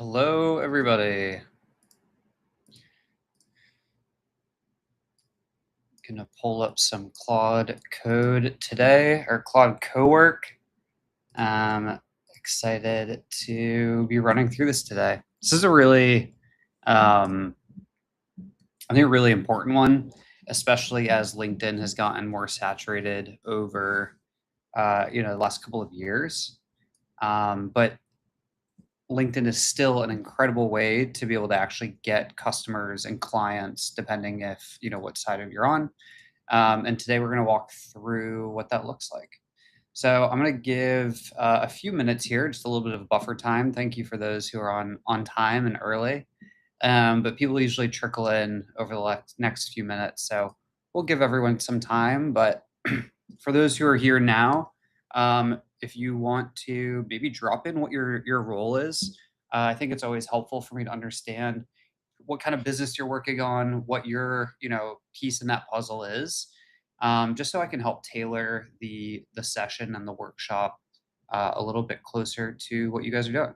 Hello, everybody. Gonna pull up some Claude Code today, or Claude Cowork. Excited to be running through this today. This is a really, I think, a really important one, especially as LinkedIn has gotten more saturated over, the last couple of years. But LinkedIn is still an incredible way to be able to actually get customers and clients, depending if what side of you're on. And today we're going to walk through what that looks like. So I'm going to give a few minutes here, just a little bit of buffer time. Thank you for those who are on time and early. But people usually trickle in over the next few minutes, so we'll give everyone some time. But for those who are here now, if you want to maybe drop in what your role is, I think it's always helpful for me to understand what kind of business you're working on, what your piece in that puzzle is, just so I can help tailor the session and the workshop a little bit closer to what you guys are doing.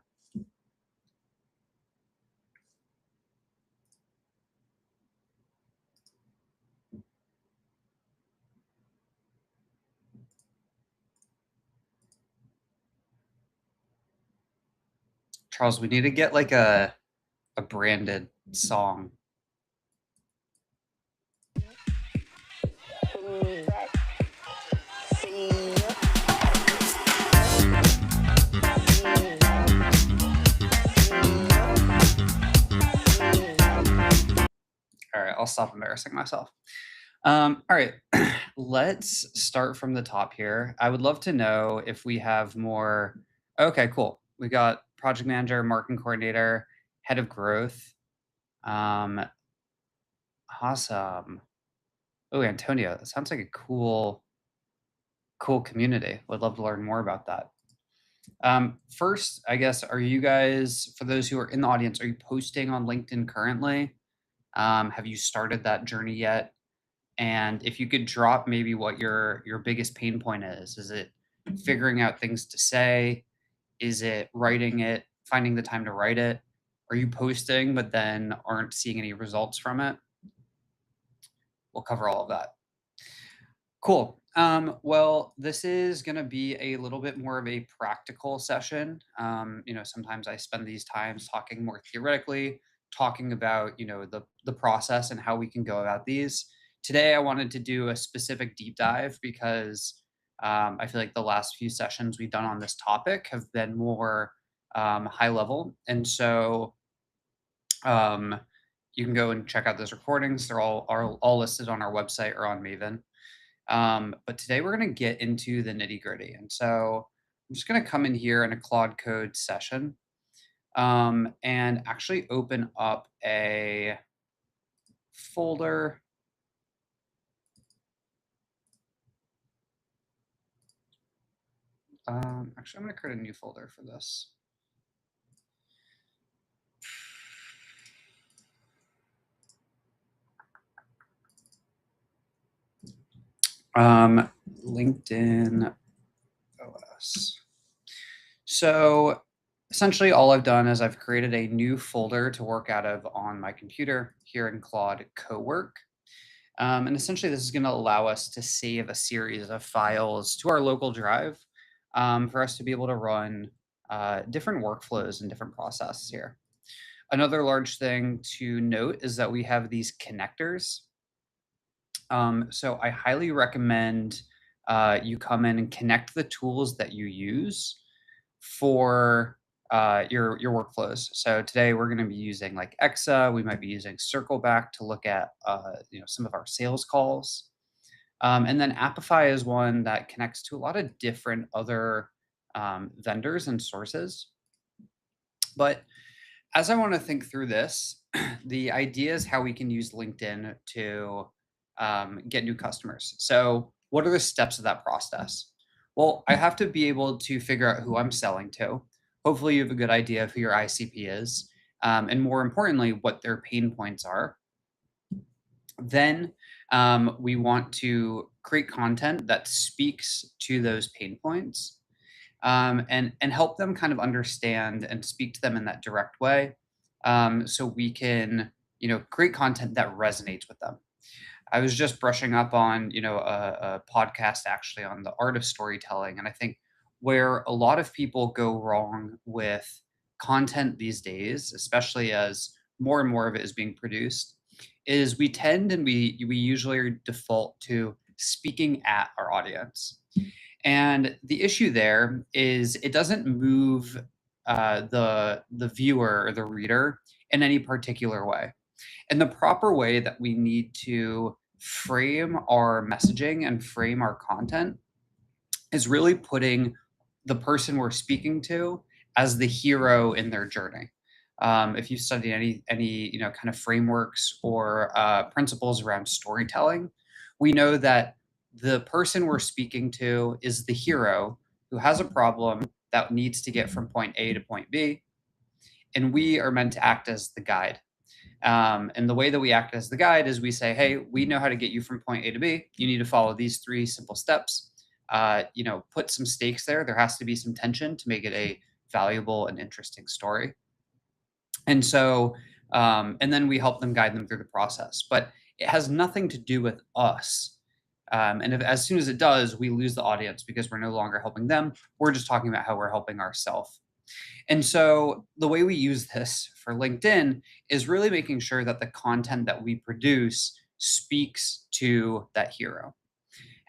Charles, we need to get like a branded song. All right, I'll stop embarrassing myself. All right, let's start from the top here. I would love to know if we have more. Okay, cool. We got project manager, marketing coordinator, head of growth. Um, awesome. Oh, Antonio, that sounds like a cool community. Would love to learn more about that. First, I guess, are you guys, for those who are in the audience, are you posting on LinkedIn currently? Have you started that journey yet? And if you could drop maybe what your biggest pain point is it figuring out things to say? Is it writing it, finding the time to write it? Are you posting but then aren't seeing any results from it? We'll cover all of that. Cool. Well, this is going to be a little bit more of a practical session. Sometimes I spend these times talking more theoretically, talking about, the process and how we can go about these. Today, I wanted to do a specific deep dive because I feel like the last few sessions we've done on this topic have been more high level. And so um, you can go and check out those recordings. They're all listed on our website or on Maven. But today we're going to get into the nitty gritty. And so I'm just going to come in here in a Claude Code session and actually open up a folder. Actually, I'm going to create a new folder for this. LinkedIn OS. So essentially all I've done is I've created a new folder to work out of on my computer here in Claude Cowork. And essentially this is going to allow us to save a series of files to our local drive for us to be able to run different workflows and different processes here. Another large thing to note is that we have these connectors. So I highly recommend you come in and connect the tools that you use for your workflows. So today we're going to be using like Exa. We might be using Circleback to look at some of our sales calls. And then Appify is one that connects to a lot of different other vendors and sources. But as I want to think through this, the idea is how we can use LinkedIn to get new customers. So what are the steps of that process? Well, I have to be able to figure out who I'm selling to. Hopefully you have a good idea of who your ICP is. And more importantly, what their pain points are. Then we want to create content that speaks to those pain points. and help them kind of understand and speak to them in that direct way, so we can create content that resonates with them. I was just brushing up on a podcast actually on the art of storytelling, and I think where a lot of people go wrong with content these days, especially as more and more of it is being produced, is we tend and we usually default to speaking at our audience. And the issue there is it doesn't move the viewer or the reader in any particular way. And the proper way that we need to frame our messaging and frame our content is really putting the person we're speaking to as the hero in their journey. If you study any kind of frameworks or principles around storytelling, we know that the person we're speaking to is the hero who has a problem that needs to get from point A to point B, and we are meant to act as the guide. And the way that we act as the guide is we say, hey, we know how to get you from point A to B. You need to follow these 3 simple steps. Put some stakes there. There has to be some tension to make it a valuable and interesting story. And so, and then we help them guide them through the process. But it has nothing to do with us. As soon as it does, we lose the audience because we're no longer helping them. We're just talking about how we're helping ourselves. And so the way we use this for LinkedIn is really making sure that the content that we produce speaks to that hero.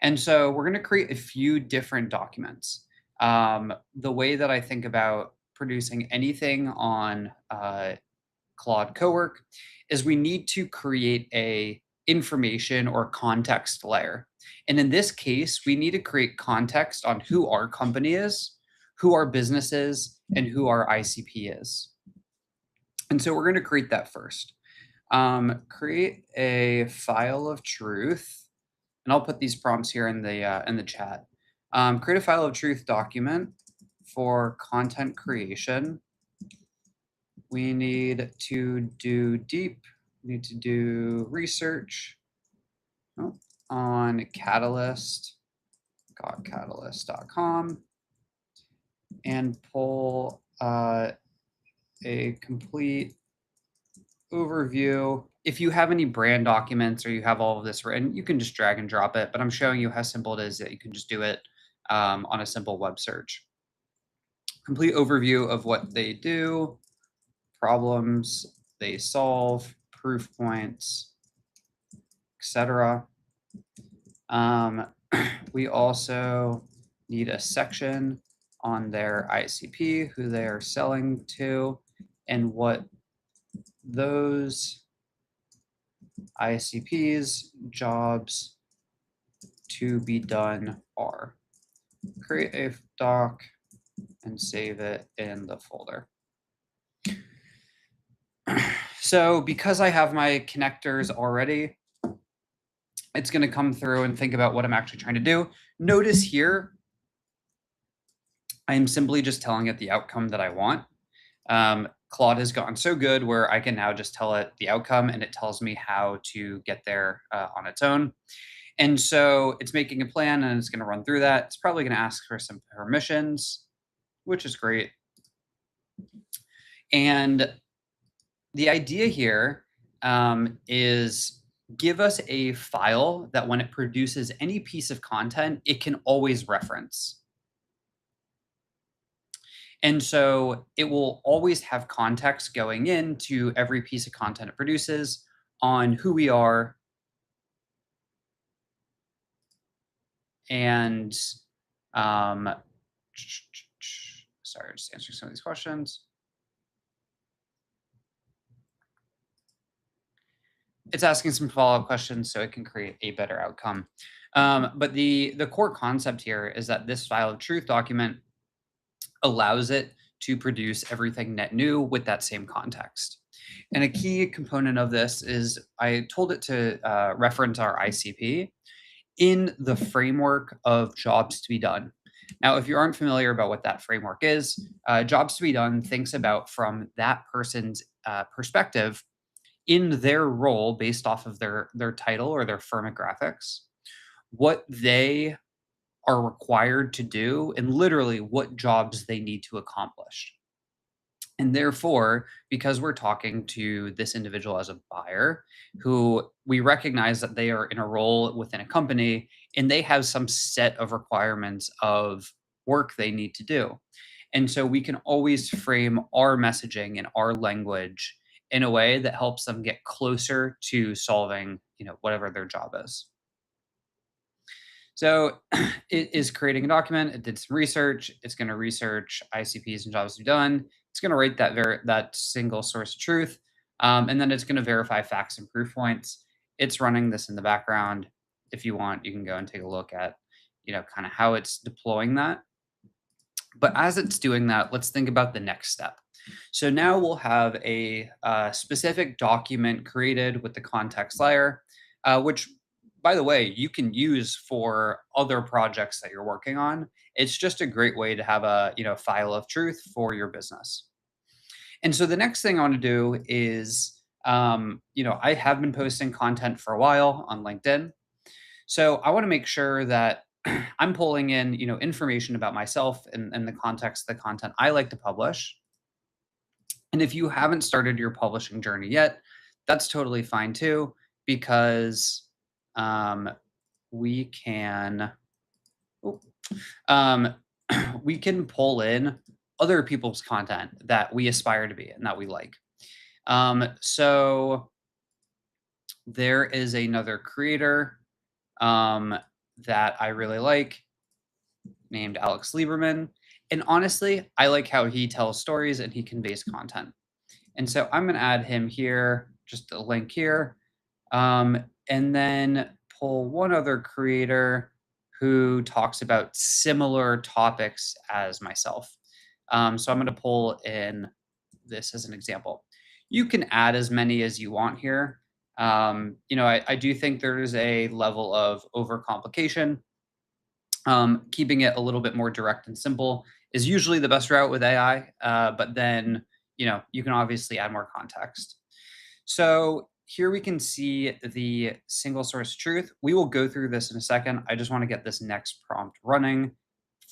And so we're going to create a few different documents. The way that I think about producing anything on Claude Cowork is we need to create a information or context layer. And in this case, we need to create context on who our company is, who our business is, and who our ICP is. And so we're going to create that first. Create a file of truth, and I'll put these prompts here in the chat. Create a file of truth document for content creation. We need to do research on catalyst.catalyst.com and pull a complete overview. If you have any brand documents or you have all of this written, you can just drag and drop it, but I'm showing you how simple it is that you can just do it on a simple web search. Complete overview of what they do, problems they solve, proof points, etc. We also need a section on their ICP, who they are selling to, and what those ICP's jobs to be done are. Create a doc and save it in the folder. So because I have my connectors already, it's going to come through and think about what I'm actually trying to do. Notice here, I'm simply just telling it the outcome that I want. Claude has gotten so good where I can now just tell it the outcome and it tells me how to get there on its own. And so it's making a plan and it's going to run through that. It's probably going to ask for some permissions, which is great. And the idea here is give us a file that when it produces any piece of content, it can always reference. And so it will always have context going into every piece of content it produces on who we are and sorry, just answering some of these questions. It's asking some follow-up questions so it can create a better outcome. But the core concept here is that this file of truth document allows it to produce everything net new with that same context. And a key component of this is I told it to reference our ICP in the framework of jobs to be done. Now, if you aren't familiar about what that framework is, jobs to be done thinks about from that person's perspective in their role based off of their title or their firmographics, what they are required to do and literally what jobs they need to accomplish. And therefore, because we're talking to this individual as a buyer, who we recognize that they are in a role within a company and they have some set of requirements of work they need to do. And so we can always frame our messaging and our language in a way that helps them get closer to solving, whatever their job is. So it is creating a document. It did some research. It's going to research ICPs and jobs we've done. It's going to rate that single source of truth, and then it's going to verify facts and proof points. It's running this in the background. If you want, you can go and take a look at, kind of how it's deploying that. But as it's doing that, let's think about the next step. So now we'll have a specific document created with the context layer, which, by the way, you can use for other projects that you're working on. It's just a great way to have a file of truth for your business. And so the next thing I want to do is, I have been posting content for a while on LinkedIn. So I want to make sure that I'm pulling in, information about myself and the context of the content I like to publish. And if you haven't started your publishing journey yet, that's totally fine too, because um, we can oh, um, we can pull in other people's content that we aspire to be and that we like. So there is another creator that I really like named Alex Lieberman. And honestly, I like how he tells stories and he conveys content. And so I'm going to add him here, just a link here, and then pull one other creator who talks about similar topics as myself. So I'm going to pull in this as an example. You can add as many as you want here. I do think there is a level of overcomplication. Keeping it a little bit more direct and simple is usually the best route with AI, but then you can obviously add more context. So here we can see the single source of truth. We will go through this in a second. I just want to get this next prompt running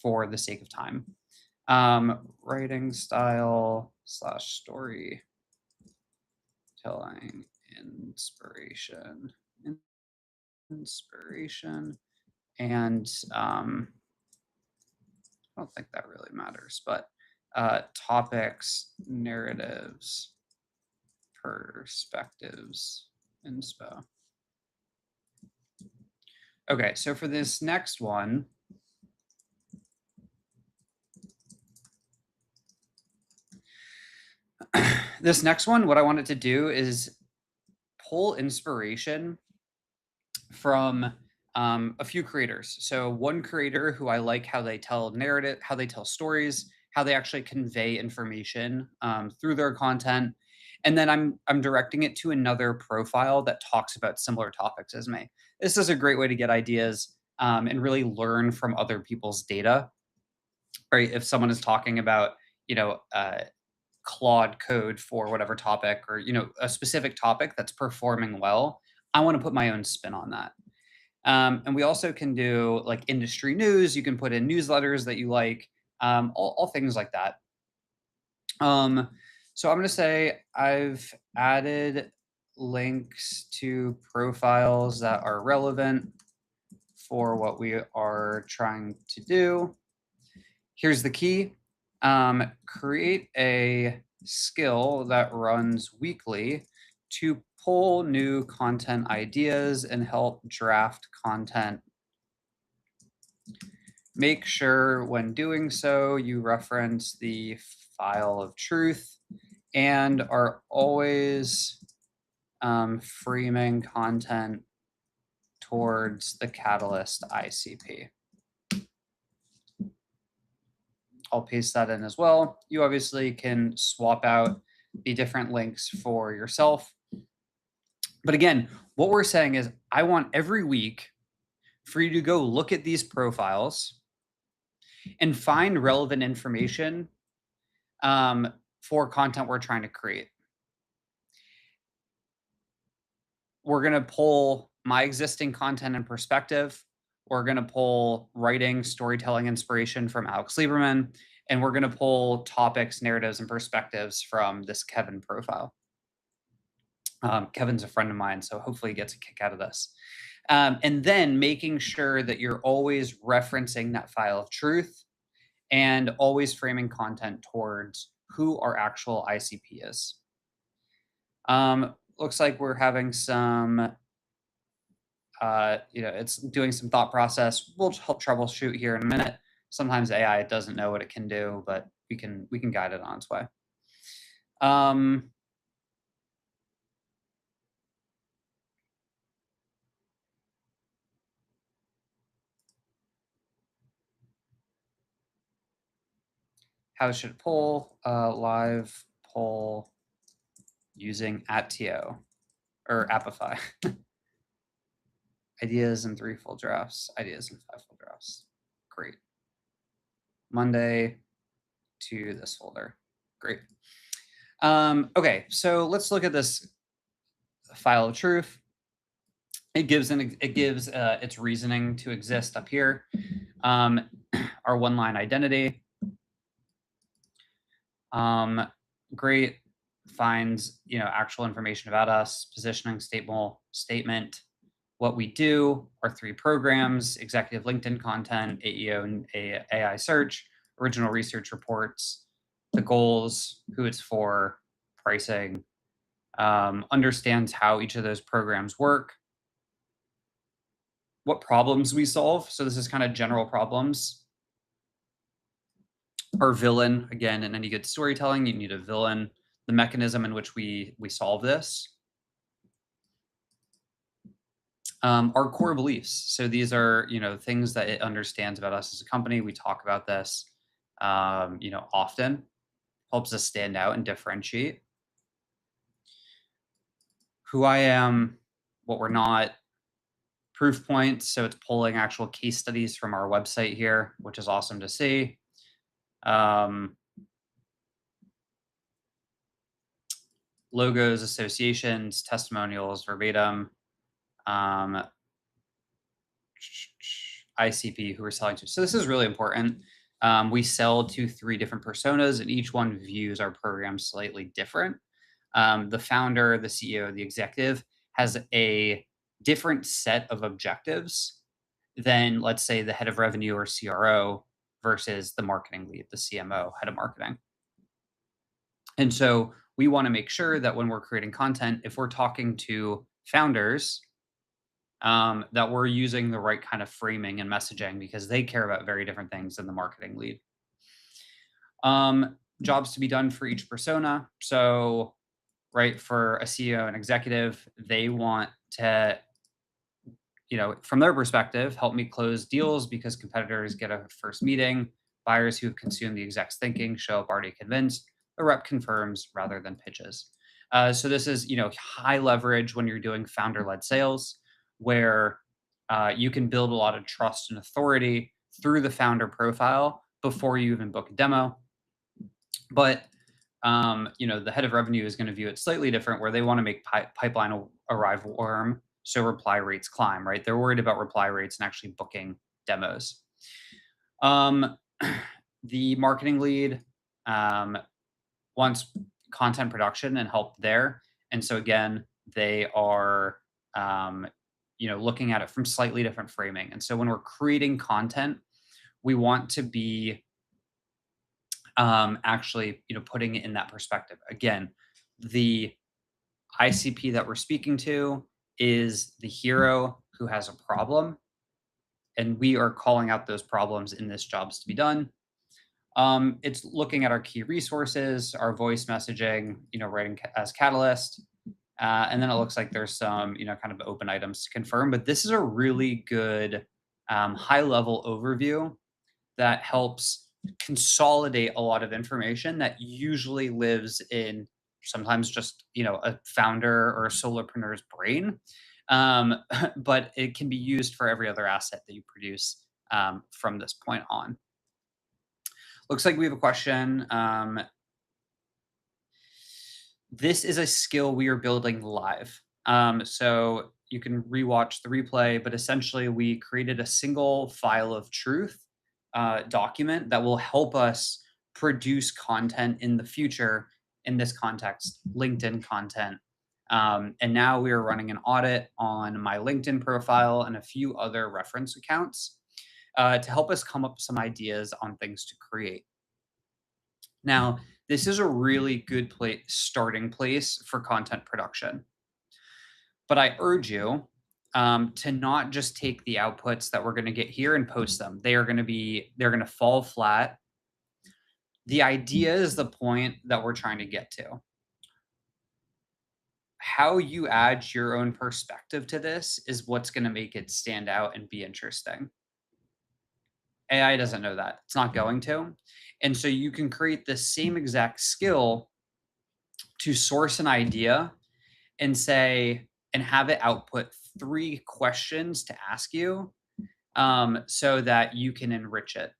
for the sake of time. Writing style / story telling inspiration, and I don't think that really matters, but topics, narratives, perspectives, inspo. Okay, so for this next one, what I wanted to do is pull inspiration from a few creators. So one creator who I like how they tell narrative, how they tell stories, how they actually convey information through their content. And then I'm directing it to another profile that talks about similar topics as me. This is a great way to get ideas and really learn from other people's data. Right? If someone is talking about, Claude code for whatever topic, or a specific topic that's performing well, I want to put my own spin on that. And we also can do like industry news. You can put in newsletters that you like, all things like that. So I'm going to say I've added links to profiles that are relevant for what we are trying to do. Here's the key. Create a skill that runs weekly to pull new content ideas and help draft content. Make sure when doing so, you reference the file of truth and are always framing content towards the Catalyst ICP. I'll paste that in as well. You obviously can swap out the different links for yourself. But again, what we're saying is I want every week for you to go look at these profiles and find relevant information for content we're trying to create. We're going to pull my existing content and perspective. We're going to pull writing, storytelling inspiration from Alex Lieberman, and we're going to pull topics, narratives, and perspectives from this Kevin profile. Kevin's a friend of mine, so hopefully he gets a kick out of this. And then making sure that you're always referencing that file of truth and always framing content towards who our actual ICP is. Looks like we're having some, it's doing some thought process. We'll help troubleshoot here in a minute. Sometimes AI doesn't know what it can do, but we can guide it on its way. How should it pull? Live poll using @to or Apify. Ideas in 3 full drafts. Ideas in 5 full drafts. Great. Monday to this folder. Great. Okay, so let's look at this file of truth. It gives its reasoning to exist up here. Our one-line identity. Great. Finds actual information about us, positioning, statement, what we do, our 3 programs, executive LinkedIn content, AEO and AI search, original research reports, the goals, who it's for, pricing, understands how each of those programs work, what problems we solve. So this is kind of general problems. Our villain, again, in any good storytelling, you need a villain, the mechanism in which we solve this. Our core beliefs. So these are, things that it understands about us as a company. We talk about this, often. Helps us stand out and differentiate. Who I am, what we're not. Proof points. So it's pulling actual case studies from our website here, which is awesome to see. Logos, associations, testimonials, verbatim. ICP who we're selling to. So this is really important. We sell to 3 different personas, and each one views our program slightly different. The founder, the CEO, the executive has a different set of objectives than, let's say, the head of revenue or CRO versus the marketing lead, the CMO, head of marketing. And so we want to make sure that when we're creating content, if we're talking to founders, that we're using the right kind of framing and messaging, because they care about very different things than the marketing lead. Jobs to be done for each persona. So, right, for a CEO and executive, they want to, from their perspective, help me close deals because competitors get a first meeting. Buyers who consume the exec's thinking show up already convinced. A rep confirms rather than pitches. So this is, high leverage when you're doing founder-led sales, where you can build a lot of trust and authority through the founder profile before you even book a demo. But the head of revenue is going to view it slightly different, where they want to make pipeline arrive warm, so reply rates climb. Right, they're worried about reply rates and actually booking demos. The marketing lead wants content production and help there, and so again, they are looking at it from slightly different framing. And so when we're creating content, we want to be actually, putting it in that perspective. Again, the ICP that we're speaking to is the hero who has a problem, and we are calling out those problems in this jobs to be done. It's looking at our key resources, our voice messaging, writing as catalyst. And then it looks like there's some, kind of open items to confirm. But this is a really good high-level overview that helps consolidate a lot of information that usually lives in sometimes just, a founder or a solopreneur's brain. But it can be used for every other asset that you produce from this point on. Looks like we have a question. This is a skill we are building live. So, you can rewatch the replay, but essentially we created a single file of truth document that will help us produce content in the future. In this context, LinkedIn content. And now we are running an audit on my LinkedIn profile and a few other reference accounts to help us come up with some ideas on things to create. Now, this is a really good starting place for content production. But I urge you to not just take the outputs that we're going to get here and post them. They're going to fall flat. The idea is the point that we're trying to get to. How you add your own perspective to this is what's going to make it stand out and be interesting. AI doesn't know that. It's not going to. And so you can create the same exact skill to source an idea and say, and have it output 3 questions to ask you so that you can enrich it.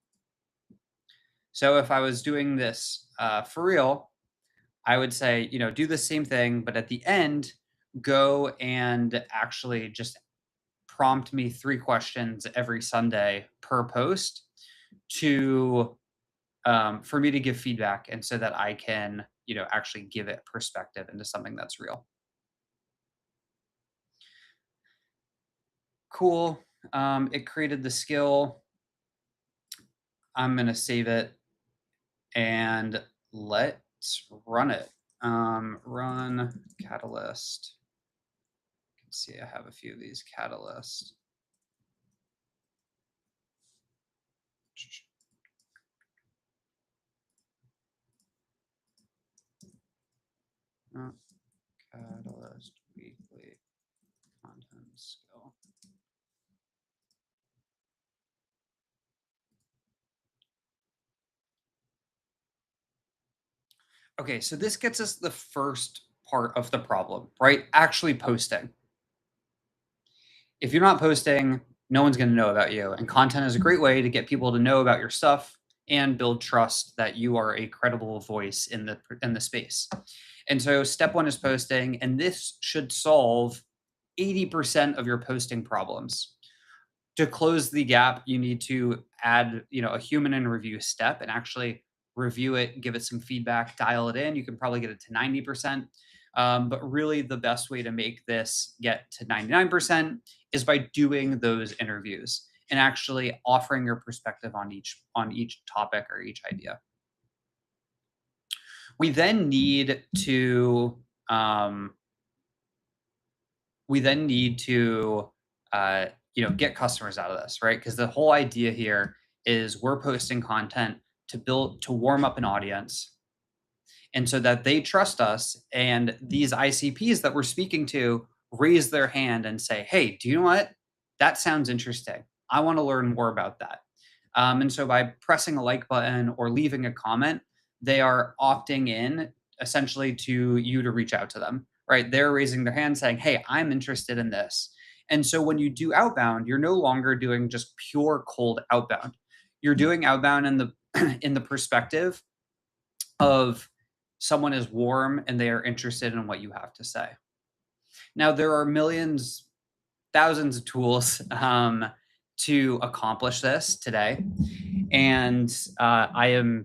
So if I was doing this for real, I would say, do the same thing, but at the end, go and actually just prompt me 3 questions every Sunday per post to for me to give feedback, and so that I can, actually give it perspective into something that's real. Cool. It created the skill. I'm gonna save it and let's run it. Run Catalyst. You can see I have a few of these Catalyst. Catalyst weekly content skill. Okay, so this gets us the first part of the problem, right? Actually posting. If you're not posting, no one's going to know about you. And content is a great way to get people to know about your stuff and build trust that you are a credible voice in the space. And so step 1 is posting, and this should solve 80% of your posting problems. To close the gap, you need to add, a human in review step and actually review it, give it some feedback, dial it in. You can probably get it to 90%. But really, the best way to make this get to 99% is by doing those interviews and actually offering your perspective on each topic or each idea. We then need to get customers out of this, right? Because the whole idea here is we're posting content to warm up an audience, and so that they trust us, and these ICPs that we're speaking to raise their hand and say, hey, do you know what? That sounds interesting. I want to learn more about that. And so by pressing a like button or leaving a comment, they are opting in essentially to you to reach out to them, right? They're raising their hand saying, hey, I'm interested in this. And so when you do outbound, you're no longer doing just pure cold outbound. You're doing outbound in the in the perspective of someone is warm and they are interested in what you have to say. Now, there are millions, thousands of tools to accomplish this today, and I am,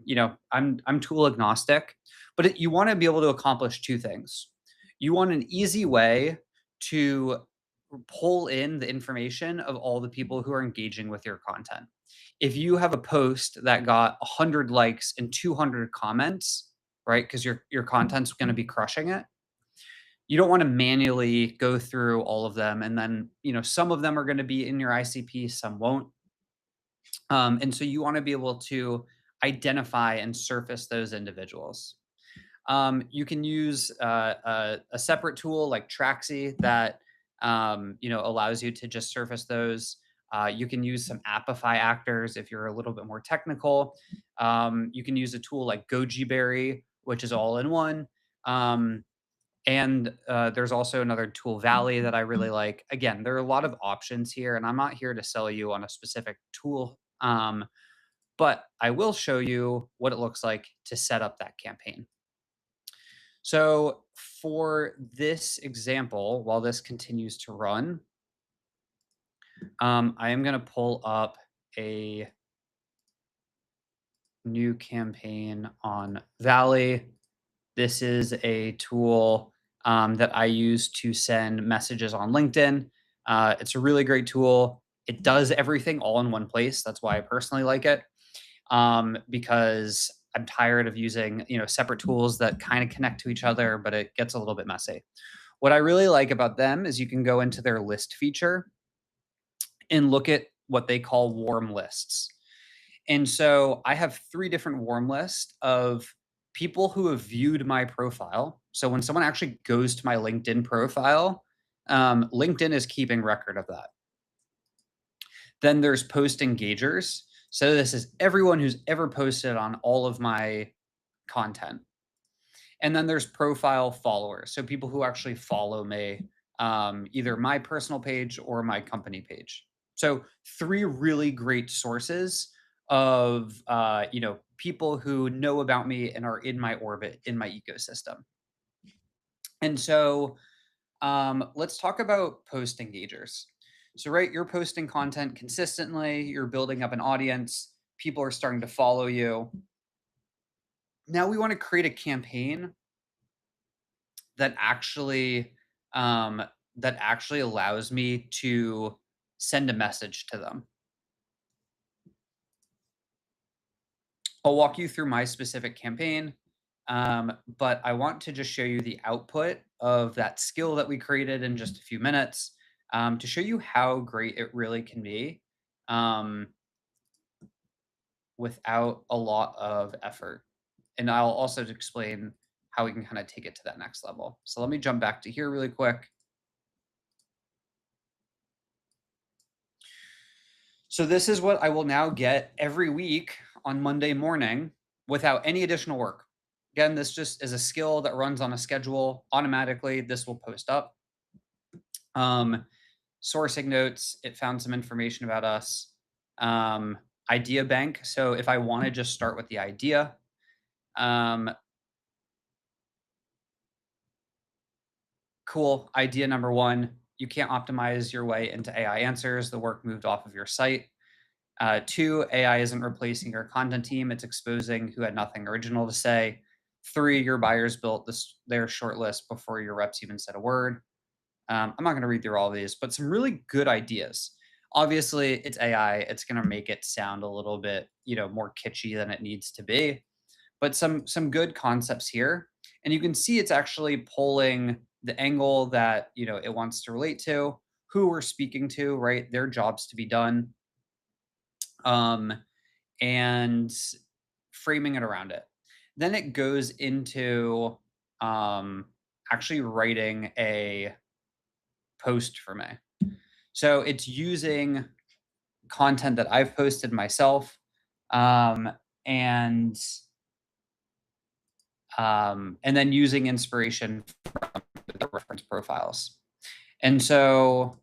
I'm tool agnostic, but you want to be able to accomplish 2 things. You want an easy way to pull in the information of all the people who are engaging with your content. If you have a post that got 100 likes and 200 comments, right? Because your content's going to be crushing it. You don't want to manually go through all of them, and then some of them are going to be in your ICP, some won't. And so you want to be able to identify and surface those individuals. You can use a separate tool like Traxy that allows you to just surface those. You can use some Apify actors if you're a little bit more technical. You can use a tool like Goji Berry, which is all in one. And there's also another tool, Valley, that I really like. Again, there are a lot of options here, and I'm not here to sell you on a specific tool, but I will show you what it looks like to set up that campaign. So for this example, while this continues to run, I am going to pull up a new campaign on Valley. This is a tool that I use to send messages on LinkedIn. It's a really great tool. It does everything all in one place. That's why I personally like it, because I'm tired of using separate tools that kind of connect to each other, but it gets a little bit messy. What I really like about them is you can go into their list feature and look at what they call warm lists. And so I have 3 different warm lists of people who have viewed my profile. So when someone actually goes to my LinkedIn profile, LinkedIn is keeping record of that. Then there's post engagers. So this is everyone who's ever posted on all of my content. And then there's profile followers. So people who actually follow me, either my personal page or my company page. So 3 really great sources of people who know about me and are in my orbit, in my ecosystem. And so let's talk about post engagers. So, right, you're posting content consistently, you're building up an audience, people are starting to follow you. Now we want to create a campaign that actually um, that actually allows me to send a message to them. I'll walk you through my specific campaign, but I want to just show you the output of that skill that we created in just a few minutes, to show you how great it really can be, um, without a lot of effort. And I'll also explain how we can kind of take it to that next level. So let me jump back to here really quick. So this is what I will now get every week on Monday morning without any additional work. Again, this just is a skill that runs on a schedule automatically. This will post up. Sourcing notes, it found some information about us. Idea bank. So if I want to just start with the idea, cool. Idea number 1, you can't optimize your way into AI answers. The work moved off of your site. 2, AI isn't replacing your content team. It's exposing who had nothing original to say. 3, your buyers built their short list before your reps even said a word. I'm not going to read through all of these, but some really good ideas. Obviously, it's AI. It's going to make it sound a little bit, more kitschy than it needs to be. But some good concepts here, and you can see it's actually pulling the angle that it wants to relate to, who we're speaking to, right? Their jobs to be done, and framing it around it. Then it goes into actually writing a post for me. So it's using content that I've posted myself, um, and and then using inspiration from the reference profiles. And so,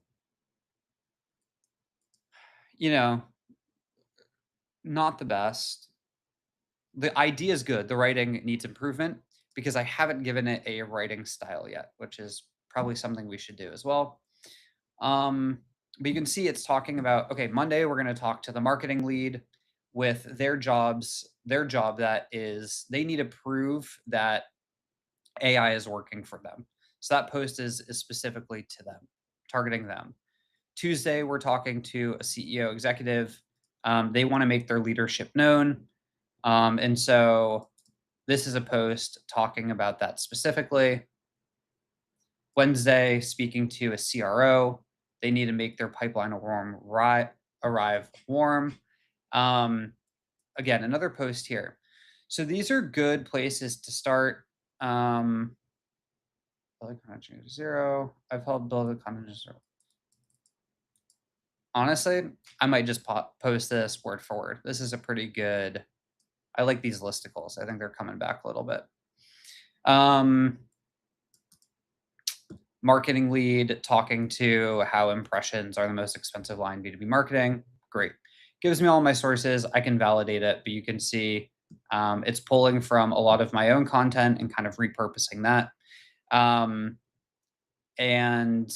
not the best. The idea is good. The writing needs improvement because I haven't given it a writing style yet, which is probably something we should do as well. But you can see it's talking about, okay, Monday we're going to talk to the marketing lead with their job that is they need to prove that AI is working for them. So that post is specifically to them, targeting them. Tuesday, we're talking to a CEO executive. They want to make their leadership known. And so this is a post talking about that specifically. Wednesday, speaking to a CRO. They need to make their pipeline arrive warm. Again, another post here. So these are good places to start. Content to 0. I've held build the content to 0. Honestly, I might just post this word for word. This is a pretty good. I like these listicles. I think they're coming back a little bit. Marketing lead talking to how impressions are the most expensive line B2B marketing. Great. Gives me all my sources. I can validate it, but you can see It's pulling from a lot of my own content and kind of repurposing that. Um, and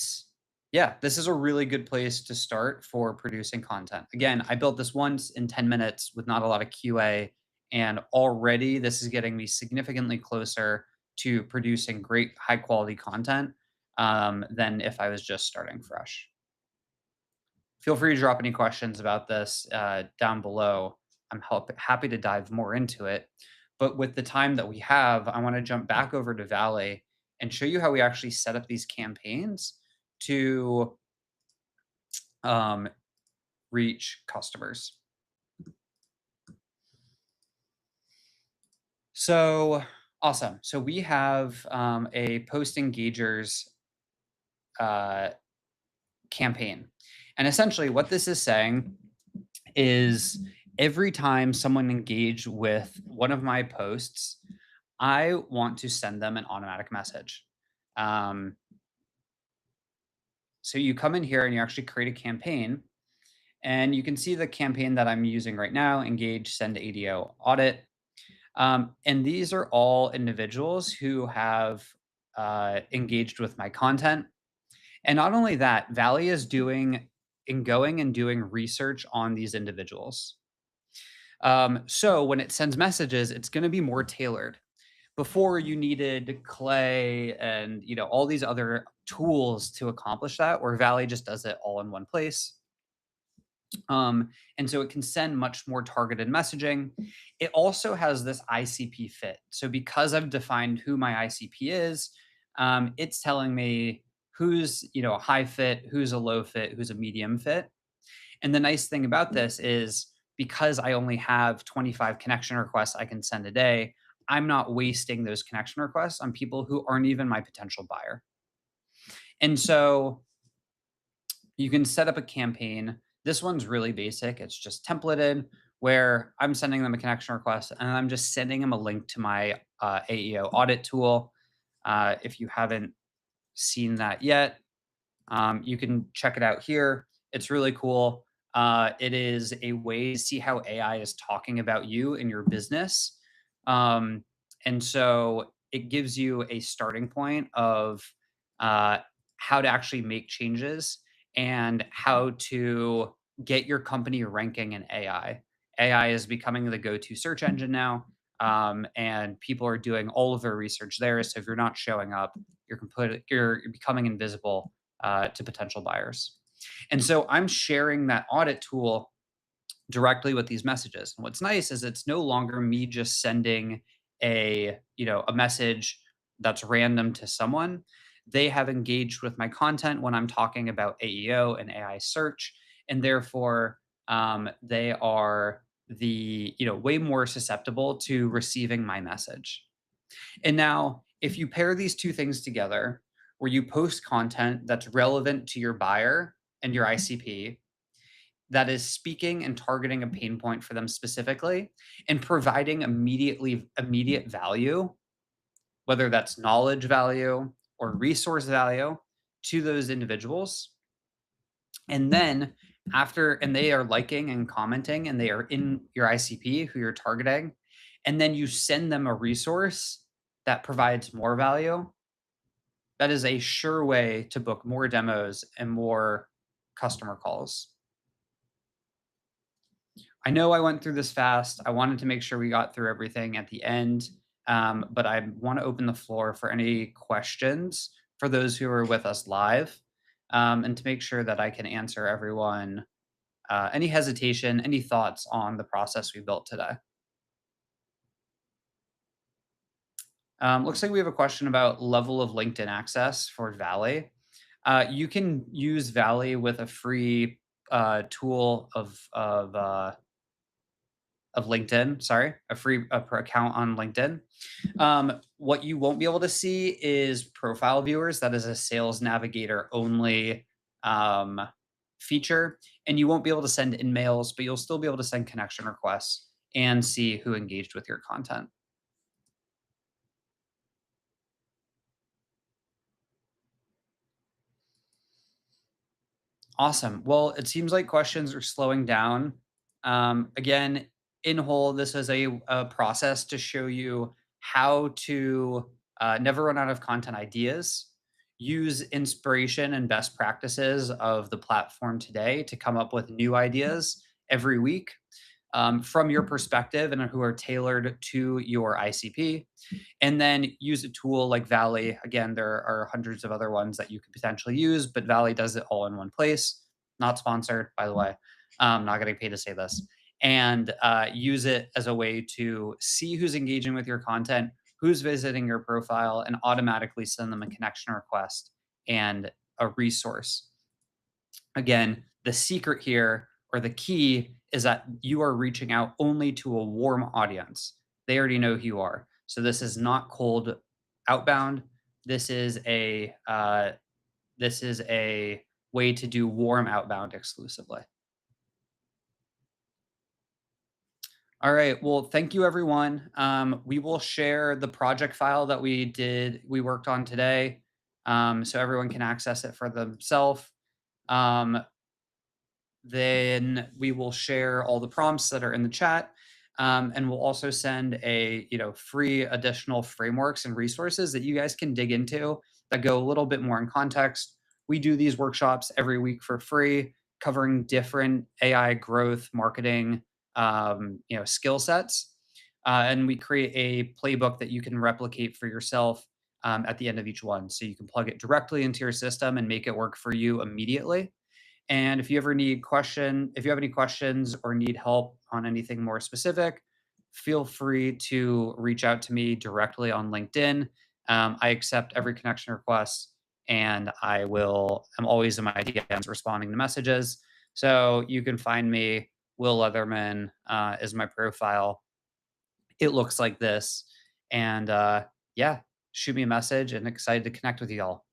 yeah, this is a really good place to start for producing content. Again, I built this once in 10 minutes with not a lot of QA, and already this is getting me significantly closer to producing great high quality content than if I was just starting fresh. Feel free to drop any questions about this down below. Happy to dive more into it. But with the time that we have, I want to jump back over to Valley and show you how we actually set up these campaigns to um, reach customers. So awesome. So we have a post engagers uh, campaign. And essentially, what this is saying is every time someone engaged with one of my posts, I want to send them an automatic message. Um, so you come in here and you actually create a campaign, and you can see the campaign that I'm using right now: engage, send ADO, audit. And these are all individuals who have engaged with my content. And not only that, Valley is going and doing research on these individuals. So when it sends messages, it's going to be more tailored. Before you needed Clay and all these other tools to accomplish that, where Valley just does it all in one place. And so it can send much more targeted messaging. It also has this ICP fit. So because I've defined who my ICP is, it's telling me who's a high fit, who's a low fit, who's a medium fit. And the nice thing about this is because I only have 25 connection requests I can send a day, I'm not wasting those connection requests on people who aren't even my potential buyer. And so you can set up a campaign. This one's really basic. It's just templated where I'm sending them a connection request and I'm just sending them a link to my AEO audit tool. If you haven't seen that yet, you can check it out here. It's really cool. It is a way to see how AI is talking about you and your business. And so it gives you a starting point of uh, how to actually make changes and how to get your company ranking in AI. AI is becoming the go to search engine now. And people are doing all of their research there. So if you're not showing up, you're becoming invisible to potential buyers. And so I'm sharing that audit tool directly with these messages. And what's nice is it's no longer me just sending a message that's random to someone. They have engaged with my content when I'm talking about AEO and AI search, and therefore they are way more susceptible to receiving my message. And now, if you pair these two things together, where you post content that's relevant to your buyer and your ICP, that is speaking and targeting a pain point for them specifically and providing immediate value, whether that's knowledge value or resource value to those individuals. And then and they are liking and commenting and they are in your ICP who you're targeting, and then you send them a resource that provides more value, that is a sure way to book more demos and more customer calls. I know I went through this fast. I wanted to make sure we got through everything at the end, but I want to open the floor for any questions for those who are with us live, and to make sure that I can answer everyone. Any hesitation, any thoughts on the process we built today? Looks like we have a question about level of LinkedIn access for Valley. You can use Valley with a free tool of LinkedIn. Sorry, a free account on LinkedIn. What you won't be able to see is profile viewers. That is a Sales Navigator only um, feature, and you won't be able to send in mails, but you'll still be able to send connection requests and see who engaged with your content. Awesome. Well, it seems like questions are slowing down. Again, in whole, this is a process to show you how to never run out of content ideas, use inspiration and best practices of the platform today to come up with new ideas every week from your perspective and who are tailored to your ICP. And then use a tool like Valley. Again, there are hundreds of other ones that you could potentially use, but Valley does it all in one place. Not sponsored, by the way. Not getting paid to say this. And use it as a way to see who's engaging with your content, who's visiting your profile, and automatically send them a connection request and a resource. Again, the secret here or the key is that you are reaching out only to a warm audience. They already know who you are. So this is not cold outbound. This is a way to do warm outbound exclusively. All right. Well, thank you, everyone. We will share the project file that we worked on today, so everyone can access it for themselves. Um, then we will share all the prompts that are in the chat. And we'll also send a free additional frameworks and resources that you guys can dig into that go a little bit more in context. We do these workshops every week for free, covering different AI growth marketing skill sets. And we create a playbook that you can replicate for yourself at the end of each one. So you can plug it directly into your system and make it work for you immediately. And if you have any questions or need help on anything more specific, feel free to reach out to me directly on LinkedIn. I accept every connection request, and I'm always in my DMs responding to messages. So you can find me. Will Leatherman is my profile. It looks like this, and yeah, shoot me a message. And excited to connect with you all.